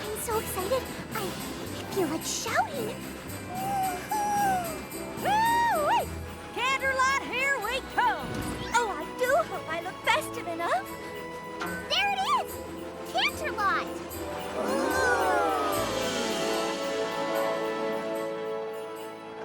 I'm so excited. I feel like shouting. Woo-wee! Candlelight, here we come! Oh, I do hope I look festive enough. There it is! Canterlot!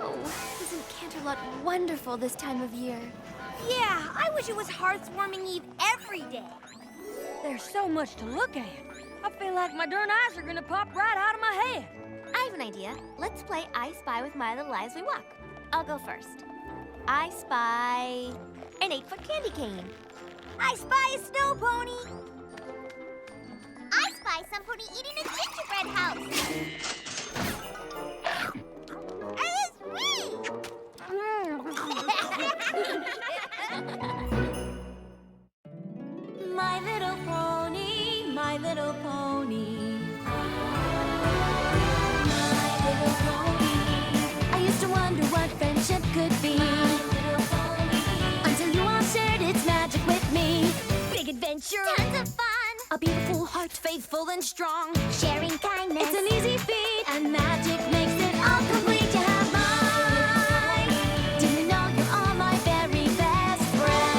Oh, isn't Canterlot wonderful this time of year? Yeah, I wish it was Hearth's warming eve every day. There's so much to look at. I feel like my darn eyes are gonna pop right out of my head. I have an idea. Let's play I Spy with my little eye as we walk. I'll go first. I spy an 8-foot candy cane. I spy a snow pony. I spy somebody eating a gingerbread house. It's me! My little pony, my little pony. My little pony. I used to wonder what friendship could be. Until you all shared its magic with me. Big adventure. Tons of fun. A beautiful heart, faithful and strong. Sharing kindness. It's an easy feat. And magic makes it all complete. You have mine. Do you know you're all my very best friends?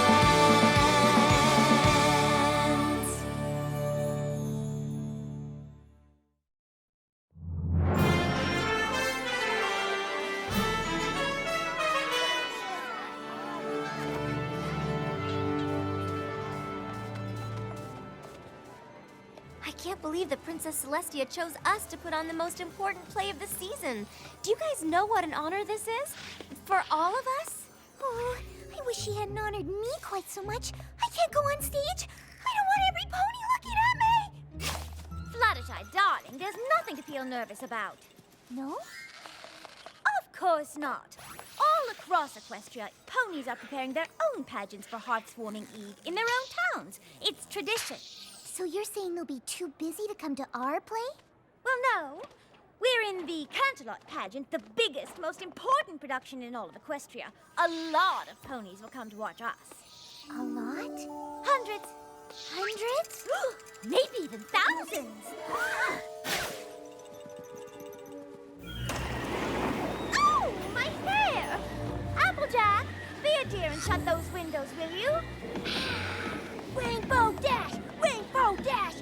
I can't believe that Princess Celestia chose us to put on the most important play of the season. Do you guys know what an honor this is? For all of us? Oh, I wish she hadn't honored me quite so much. I can't go on stage. I don't want every pony looking at me. Fluttershy, darling, there's nothing to feel nervous about. No? Of course not. All across Equestria, ponies are preparing their own pageants for Hearth's warming eve in their own towns. It's tradition. So you're saying they'll be too busy to come to our play? Well, no. We're in the Canterlot pageant, the biggest, most important production in all of Equestria. A lot of ponies will come to watch us. A lot? Hundreds. Hundreds? Maybe even thousands. Oh, my hair! Applejack, be a dear and shut those windows, will you? Rainbow Dash! Rainbow Dash!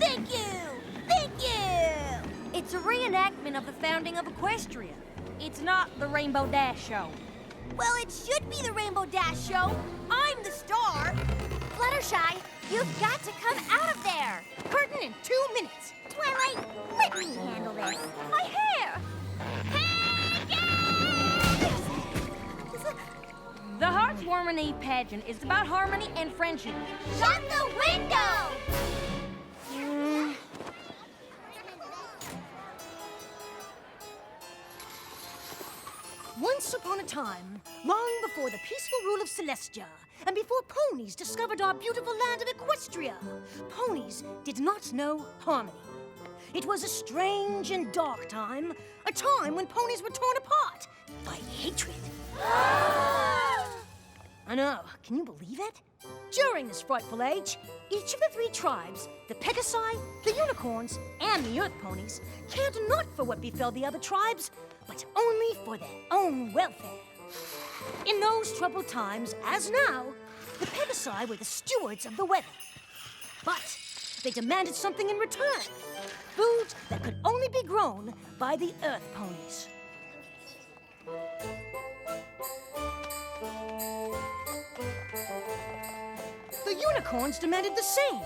Thank you! Thank you! It's a reenactment of the founding of Equestria. It's not the Rainbow Dash show. Well, it should be the Rainbow Dash show. I'm the star. Fluttershy, you've got to come out of there. Curtain in 2 minutes. Twilight, let me handle this. My hair! The Hearth's Warming Eve pageant is about harmony and friendship. Shut the window! Once upon a time, long before the peaceful rule of Celestia, and before ponies discovered our beautiful land of Equestria, ponies did not know harmony. It was a strange and dark time, a time when ponies were torn apart by hatred. I know, can you believe it? During this frightful age, each of the 3 tribes, the Pegasi, the Unicorns, and the Earth Ponies, cared not for what befell the other tribes, but only for their own welfare. In those troubled times, as now, the Pegasi were the stewards of the weather. But they demanded something in return, food that could only be grown by the Earth Ponies. The Unicorns demanded the same,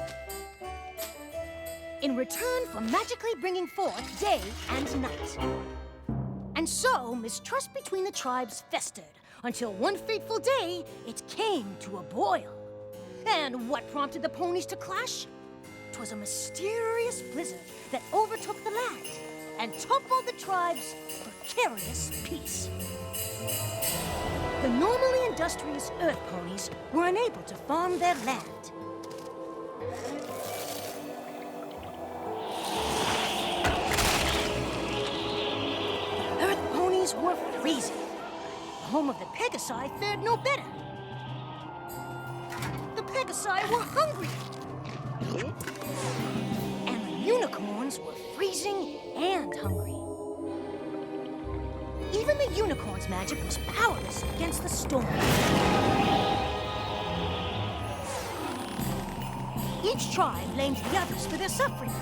in return for magically bringing forth day and night. And so, mistrust between the tribes festered, until one fateful day, it came to a boil. And what prompted the ponies to clash? 'Twas a mysterious blizzard that overtook the land and toppled the tribe's precarious peace. The normally industrious Earth Ponies were unable to farm their land. The Earth Ponies were freezing. The home of the Pegasi fared no better. The Pegasi were hungry. And the Unicorns and hungry. Even the unicorn's magic was powerless against the storm. Each tribe blamed the others for their suffering,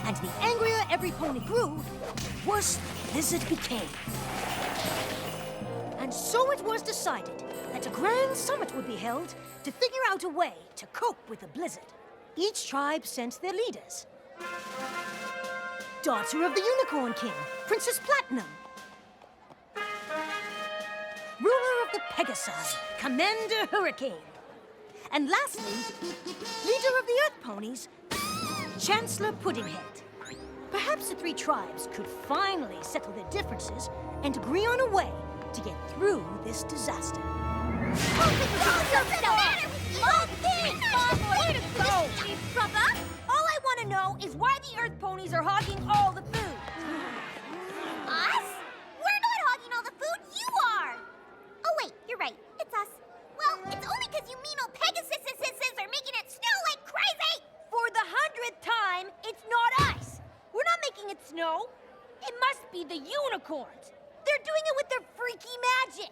and the angrier every pony grew, the worse the blizzard became. And so it was decided that a grand summit would be held to figure out a way to cope with the blizzard. Each tribe sent their leaders. Daughter of the Unicorn King, Princess Platinum. Ruler of the Pegasi, Commander Hurricane. And lastly, leader of the Earth Ponies, Chancellor Puddinghead. Perhaps the three tribes could finally settle their differences and agree on a way to get through this disaster. All I want to know is why the Earth Ponies are hogging all the food. Us? We're not hogging all the food, you are! Oh wait, you're right, it's us. Well, it's only because you mean old Pegasuses are making it snow like crazy! For the 100th time, it's not us. We're not making it snow. It must be the unicorns. They're doing it with their freaky magic.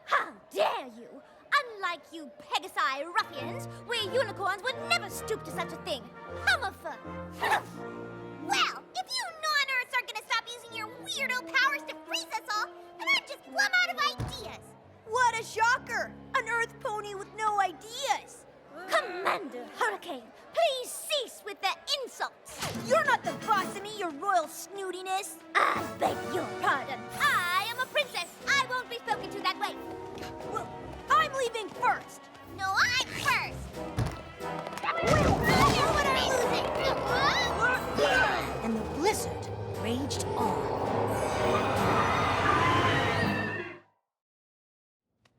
How dare you! Unlike you Pegasi ruffians, we unicorns would never stoop to such a thing. Hummerfuck! Well, if you non-Earths are gonna stop using your weirdo powers to freeze us all, then I'm just plumb out of ideas! What a shocker! An Earth Pony with no ideas. Commander Hurricane, please cease with the insults! You're not the boss of me, your royal snootiness. I beg your pardon. I am a princess. I won't be spoken to that way. Well, I'm leaving first. No, I'm first. And the blizzard raged on.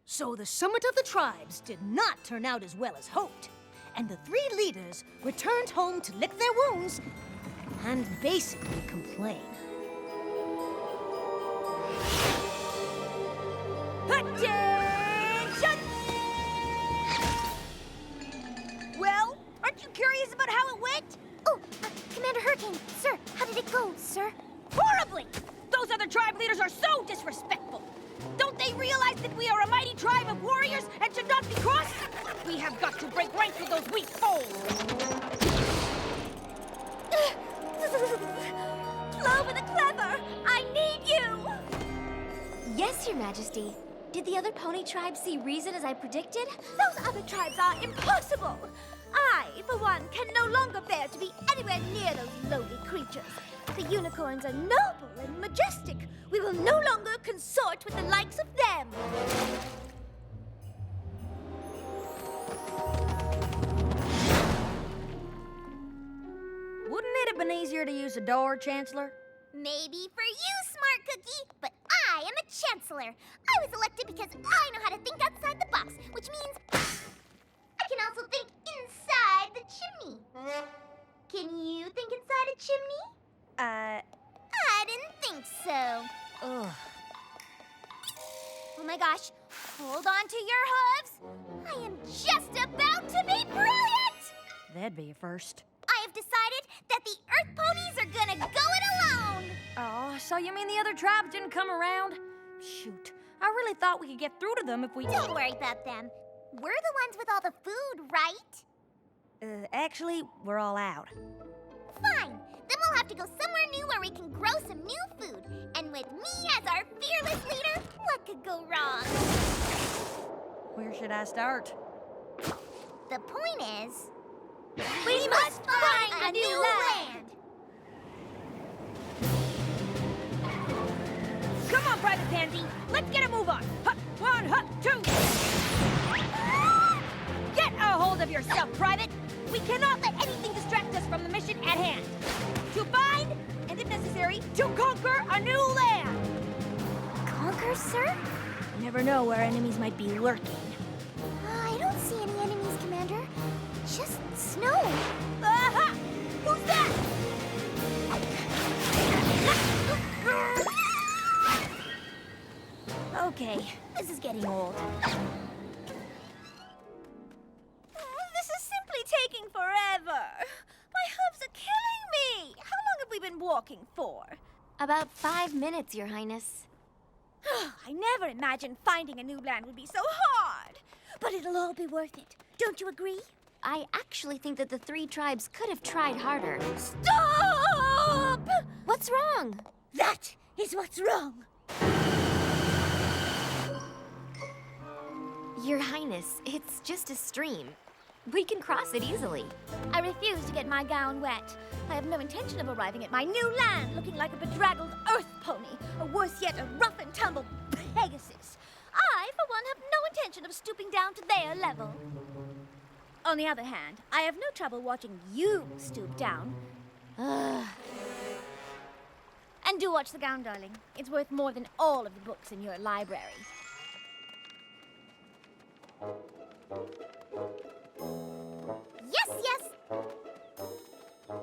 So the summit of the tribes did not turn out as well as hoped, and the three leaders returned home to lick their wounds and basically complain. Attention! Well, aren't you curious about how it went? Oh, Commander Hurricane, sir, how did it go, sir? Horribly! Those other tribe leaders are so disrespectful. Don't they realize that we are a mighty tribe of warriors and should not be crossed? We have got to break ranks with those weak foes. Clover the Clever, I need you! Yes, Your Majesty. Did the other pony tribes see reason as I predicted? Those other tribes are impossible! I, for one, can no longer bear to be anywhere near those lowly creatures. The unicorns are noble and majestic. We will no longer consort with the likes of them. Wouldn't it have been easier to use a door, Chancellor? Maybe for you, Smart Cookie, but I am a chancellor. I was elected because I know how to think outside the box, which means I can also think inside the chimney. Can you think inside a chimney? I didn't think so. Ugh. Oh my gosh, hold on to your hooves. I am just about to be brilliant! That'd be a first. I have decided that the Earth Ponies are gonna go it alone! Oh, so you mean the other tribes didn't come around? Shoot, I really thought we could get through to them if we... Don't worry about them. We're the ones with all the food, right? Actually, we're all out. Fine. Then we'll have to go somewhere new where we can grow some new food. And with me as our fearless leader, what could go wrong? Where should I start? The point is, we must find a new land! Come on, Private Pansy. Let's get a move on. Hut, one, hut, two. Get a hold of yourself, Private. We cannot let anything distract us from the mission at hand. To find, and if necessary, to conquer a new land. Conquer, sir? You never know where enemies might be lurking. I don't see any enemies, Commander. Just snow. Aha! Who's that? Okay, this is getting old. This is simply taking forever. My hooves are killing me. How long have we been walking? walking for? About 5 minutes, Your Highness. I never imagined finding a new land would be so hard. But it'll all be worth it. Don't you agree? I actually think that the 3 tribes could have tried harder. Stop! What's wrong? That is what's wrong. Your Highness, it's just a stream. We can cross it easily. I refuse to get my gown wet. I have no intention of arriving at my new land looking like a bedraggled earth pony, or worse yet, a rough and tumble Pegasus. I, for one, have no intention of stooping down to their level. On the other hand, I have no trouble watching you stoop down. And do watch the gown, darling. It's worth more than all of the books in your library. Yes.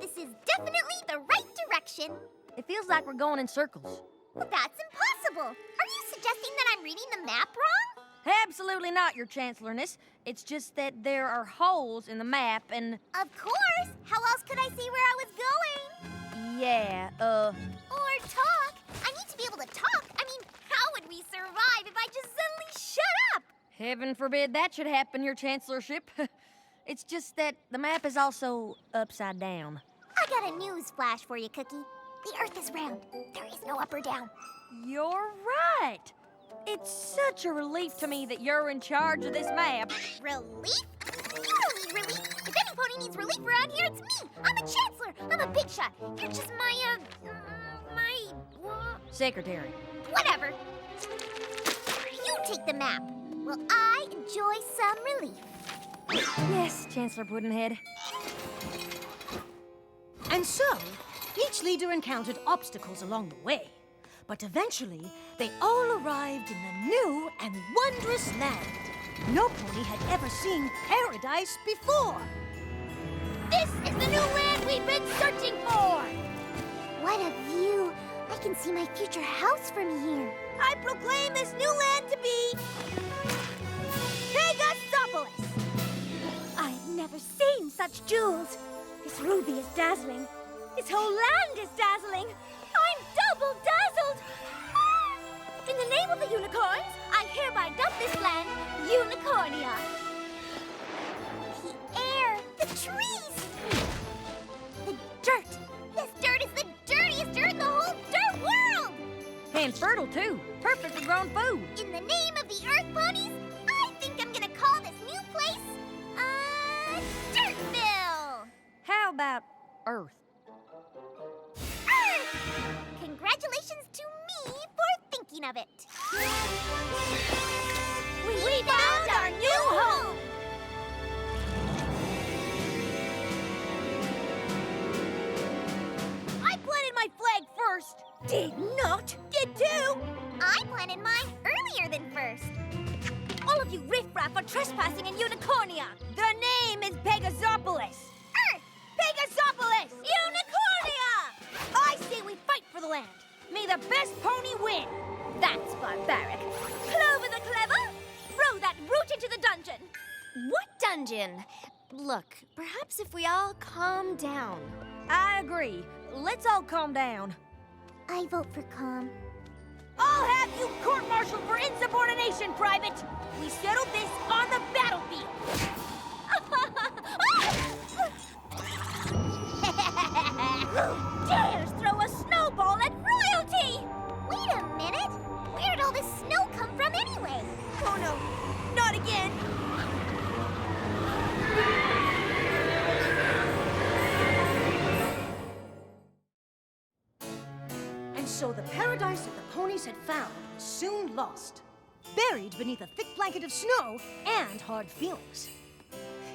This is definitely the right direction. It feels like we're going in circles. Well, that's impossible. Are you suggesting that I'm reading the map wrong? Absolutely not, Your Chancellorness. It's just that there are holes in the map and... Of course. How else could I see where I was going? Yeah, Or talk. I need to be able to talk. I mean, how would we survive if I just suddenly shut up? Heaven forbid that should happen, Your Chancellorship. It's just that the map is also upside down. I got a news flash for you, Cookie. The Earth is round. There is no up or down. You're right. It's such a relief to me that you're in charge of this map. Relief? You don't need relief. If any pony needs relief around here, it's me. I'm a chancellor. I'm a big shot. You're just Secretary. whatever. You take the map. Will I enjoy some relief? Yes, Chancellor Puddinhead. And so, each leader encountered obstacles along the way. But eventually, they all arrived in the new and wondrous land. No pony had ever seen paradise before. This is the new land we've been searching for! What a view! I can see my future house from here. I proclaim this new land to be... Pegasopolis! I've never seen such jewels. This ruby is dazzling. This whole land is dazzling. I'm double dazzled! Ah! In the name of the unicorns, I hereby dub this land Unicornia. The air, the trees, the dirt. This dirt is the dirtiest dirt in the whole dirt world! And fertile, too. Perfectly grown food. In the name of the Earth Ponies, I think I'm gonna call this new place, Dirtville! How about Earth? Earth! Congratulations to me for thinking of it. We found our new home! I planted my flag first. Did not. Did too. I planted mine earlier than first. All of you riffraff are trespassing in Unicornia. The name is Pegasopolis. Earth! Pegasopolis! Unicornia! I say we fight for the land. May the best pony win. That's barbaric. Clover the Clever, throw that brute into the dungeon. What dungeon? Look, perhaps if we all calm down. I agree. Let's all calm down. I vote for calm. I'll have you court-martialed for insubordination, Private. We settled this on the battlefield. Who dares throw a snowball at royalty? Wait a minute! Where did all this snow come from anyway? Oh no, not again. And so the paradise that the ponies had found was soon lost, buried beneath a thick blanket of snow and hard feelings.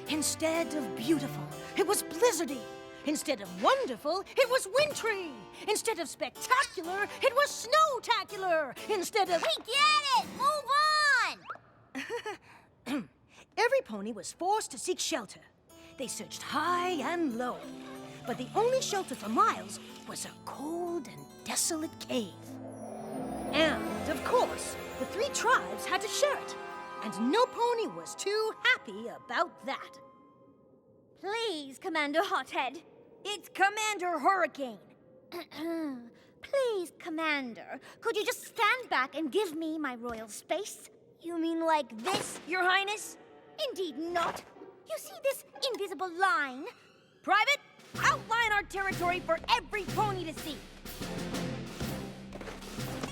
Instead of beautiful, it was blizzardy. Instead of wonderful, it was wintry. Instead of spectacular, it was snowtacular. Instead of... We get it! Move on! Every pony was forced to seek shelter. They searched high and low, but the only shelter for miles was a cold and desolate cave. And, of course, the 3 tribes had to share it, and no pony was too happy about that. Please, Commander Hothead. It's Commander Hurricane. Please, Commander, could you just stand back and give me my royal space? You mean like this, Your Highness? Indeed not. You see this invisible line? Private, outline our territory for every pony to see.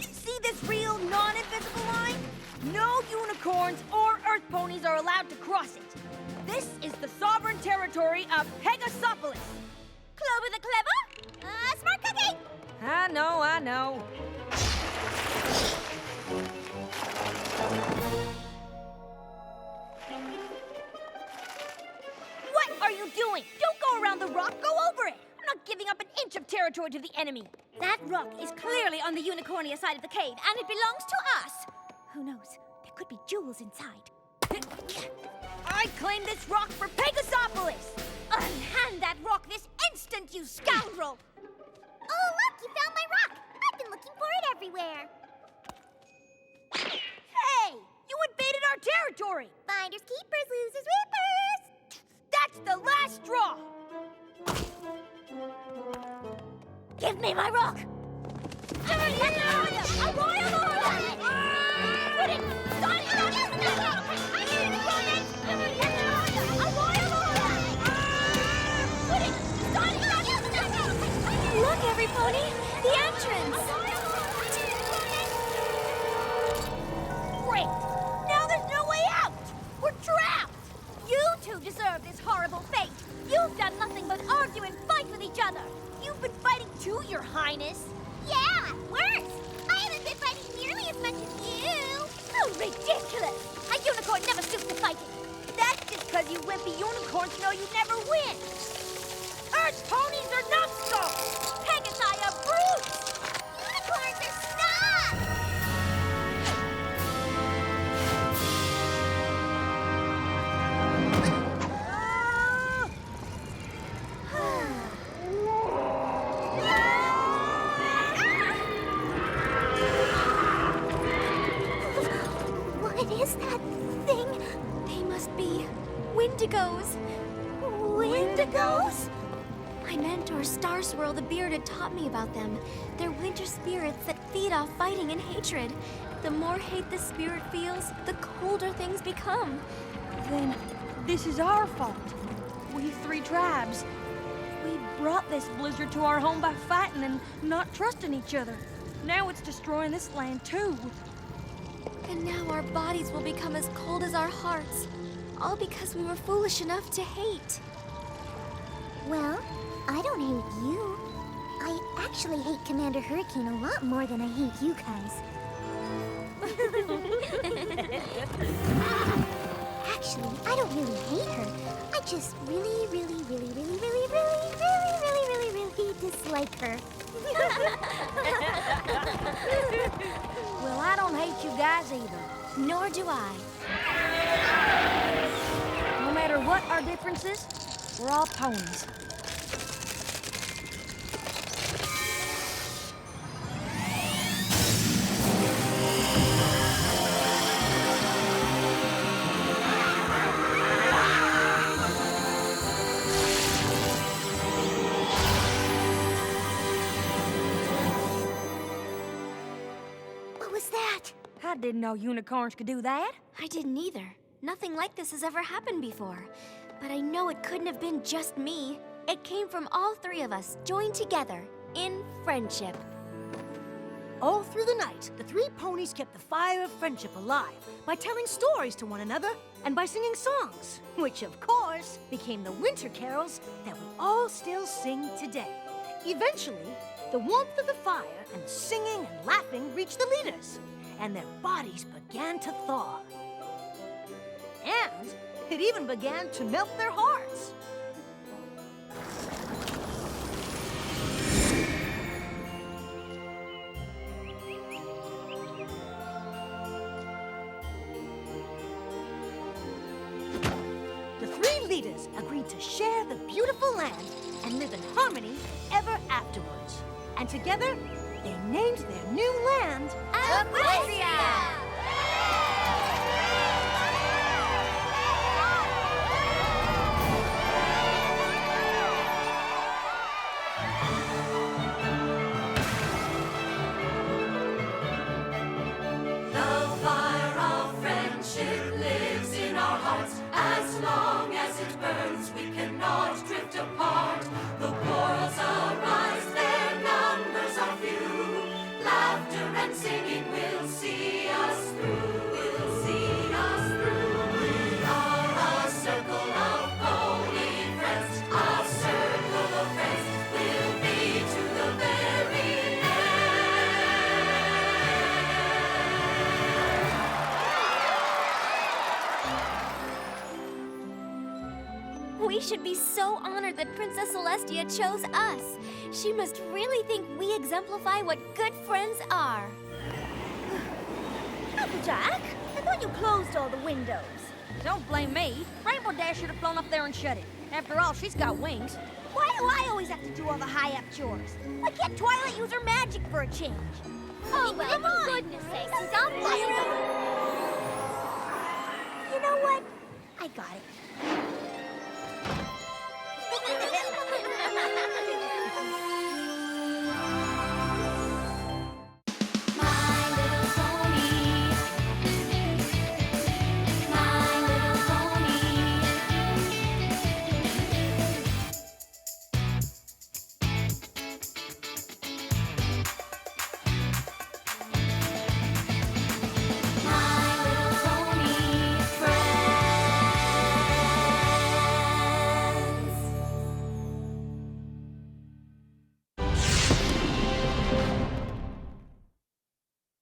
See this real non-invisible line? No unicorns or earth ponies are allowed to cross it. This is the sovereign territory of Pegasopolis. Clover the Clever? Smart cookie! I know. What are you doing? Don't go around the rock, go over it! I'm not giving up an inch of territory to the enemy. That rock is clearly on the Unicornia side of the cave, and it belongs to us. Who knows? There could be jewels inside. I claim this rock for Pegasopolis! Unhand that rock this instant, you scoundrel! Oh, look, you found my rock! I've been looking for it everywhere. Hey! You invaded our territory! Finders keepers, losers weepers! That's the last straw! Give me my rock! A royal order! Look, every pony! The entrance! Great! Now there's no way out! We're trapped! You two deserve this horrible fate. You've done nothing but argue and fight with each other. You've been fighting too, Your Highness. Yeah, worse. I haven't been fighting nearly as much as you. Oh, ridiculous. A unicorn never stoops to fighting. That's just because you wimpy unicorns know you never win. Earth ponies are numbskulls! Pegasi are brutes. Unicorns are snobs. What is that thing? They must be Wendigos. Wendigos? My mentor, Star Swirl the Bearded, taught me about them. They're winter spirits that feed off fighting and hatred. The more hate the spirit feels, the colder things become. Then this is our fault. We three tribes. We brought this blizzard to our home by fighting and not trusting each other. Now it's destroying this land too. And now our bodies will become as cold as our hearts. All because we were foolish enough to hate. Well, I don't hate you. I actually hate Commander Hurricane a lot more than I hate you guys. Actually, I don't really hate her. I just really dislike her. Well, I don't hate you guys either. Nor do I. No matter what our differences, we're all ponies. What was that? I didn't know unicorns could do that. I didn't either. Nothing like this has ever happened before. But I know it couldn't have been just me. It came from all three of us, joined together, in friendship. All through the night, the three ponies kept the fire of friendship alive by telling stories to one another and by singing songs, which of course became the winter carols that we all still sing today. Eventually, the warmth of the fire and the singing and laughing reached the leaders, and their bodies began to thaw. And it even began to melt their hearts. The three leaders agreed to share the beautiful land and live in harmony ever afterwards. And together, they named their new land Equestria! should be so honored that Princess Celestia chose us. She must really think we exemplify what good friends are. Applejack, I thought you closed all the windows. Don't blame me. Rainbow Dash should have flown up there and shut it. After all, she's got wings. Why do I always have to do all the high-up chores? Why can't Twilight use her magic for a change? Oh, well, come on. for goodness sakes, stop playing. You know what? I got it.